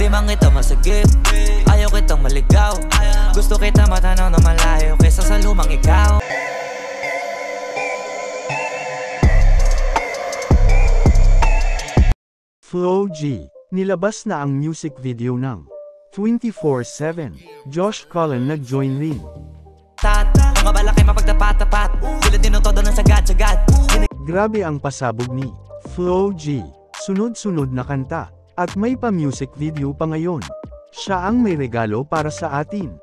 Di man kita masagip, ayaw kitang maligaw. Gusto kita matanaw na malayo kaysa sa lumang ikaw. Flo G. Nilabas na ang music video ng 24/7. Josh Cullen nag-join rin. Mga balaki mapagtapat-tapat, sila din ang todo ng sagad-sagad. Grabe ang pasabog ni Flo G. Sunod-sunod na kanta, at may pa-music video pa ngayon. Siya ang may regalo para sa atin.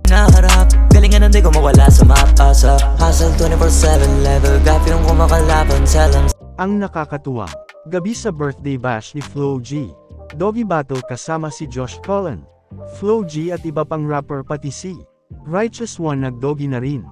Naharap, galingan hindi ko mawala sa mapasa. Hustle 24/7, level gap yung kumakalaban sa lang. Ang nakakatuwang gabi sa birthday bash ni Flo G. Doggy battle kasama si Josh Cullen, Flo G at iba pang rapper pati si Righteous One nag-doggy na rin.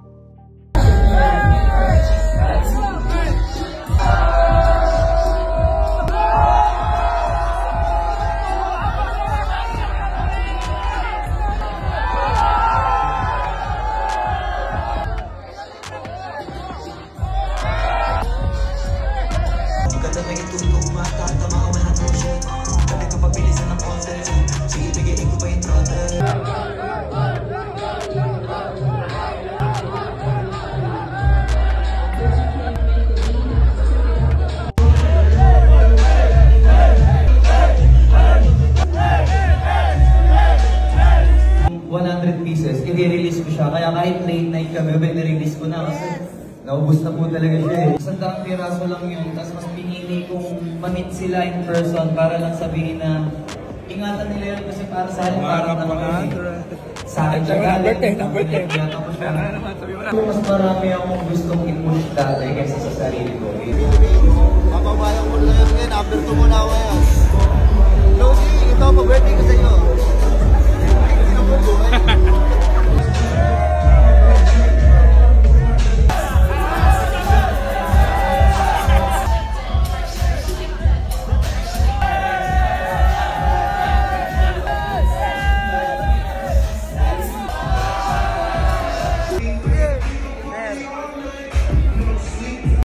I-release ko siya, kaya kahit late night kami, nirelease ko na kasi naubos na po talaga siya eh. 100 piraso lang yun, tapos mas pinili kong ma-meet sila in person para lang sabihin na ingatan nila yun kasi para sa akin parang naman sa akin siya galing. Mas marami akong gustong i-push dati kaysa sa sarili ko. Mapabayang mo lang yun ngayon, after 2 mo na ako yan. Logi, ito, pag-birthday